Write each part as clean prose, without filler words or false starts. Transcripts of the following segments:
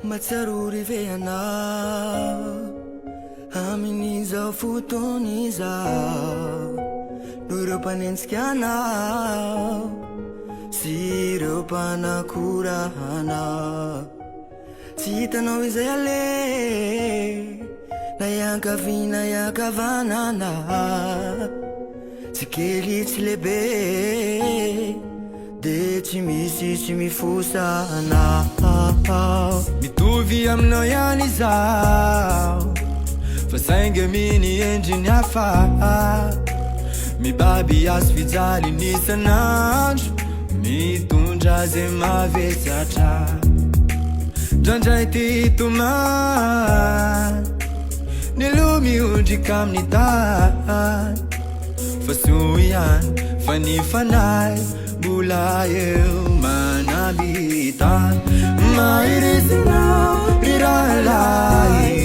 Matsaruri ve anao amin'izao fotony izao noho ireo mpanentsika anao sy ireo mpanakorahanao tsy hitanao izay ale na iankavina iankavanana tsy kely tsy lehibe de tsy misy tsy mifosana mitovy aminao ihany izao fa saingy miny endriny hafa mibaby azo fijaly nisan'andro mitondra zay mavesatra ndraindray ty tomany nilo miondrika amin'ny tany fa soa ihany fa ny fanahy mbola eo manambitany mahirisinao ry rahalahy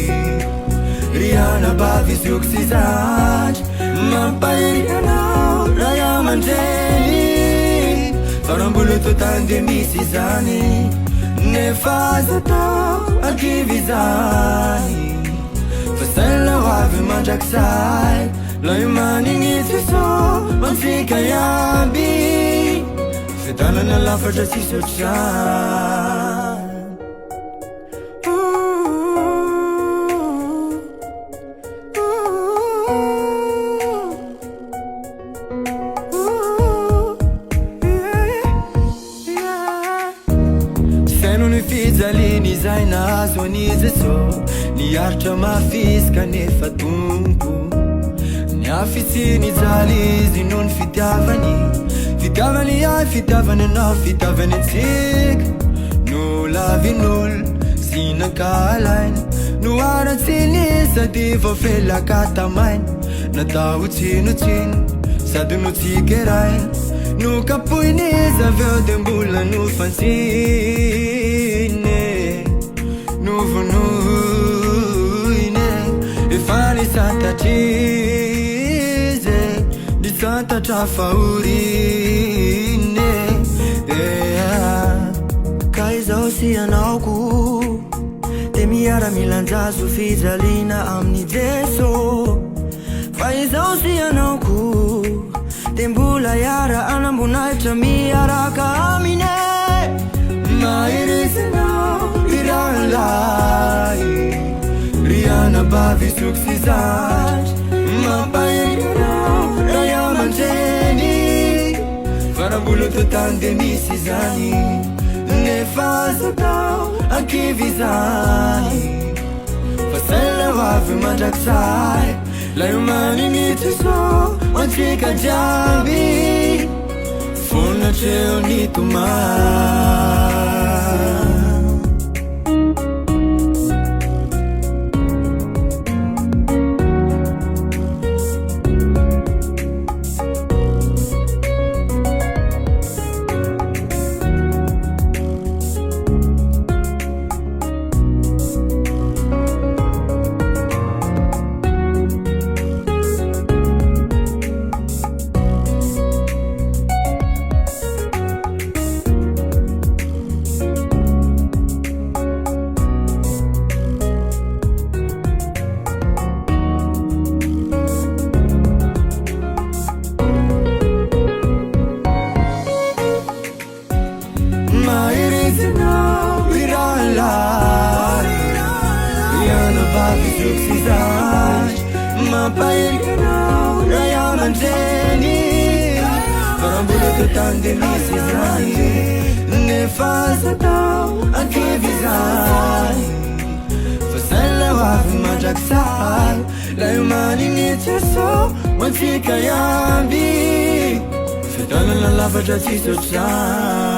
ry anabavy zioko sy zandry mampahiry anao ray aman-dreny farambolo to tany de misy zany nefa aza tao ankivy zany fa saina ho avy mandrakizay lay manignitsy so mantsika iaby fitanana lafatra tsisy ohatrany fizaliny zay nahazo an'izy so niaritra mafisika nefa tompo niafitsiny jaly izy noho ny fitiavany ay fitiavany anao fitiavany antsika no lavin'olo sy nankalainy no aratsiny sady voafelaka tamainy natao tsinotsino sady no tsikerainy no kapoiny izy aveo de mbola no fantsiny novonoine efa nisantatrize nisantatra fahorine ka izao sy anaoko de miara milanjazo fijaliana amin'ny Jeso fa izao sy anaoko de mbola iara anambonahitra miaraka amine mahirisinao ry rahalahy ry anabavy zioko sy zandry mampahiry anao ray aman-dreny farambolo to tany de misy zany nefa aza tao ankivy zany fa saina ho avy mandrakizay lay manignitsy so antsika jiaby fonatreo ny tomany mampahiry anao ray aman-dreny farambolo to tany de misy zany nefa aza tao ankivy zany fa saina ho avy mandrakizay lay manignitsy so mantsika iaby fitanana lafatra tsisy ohatrany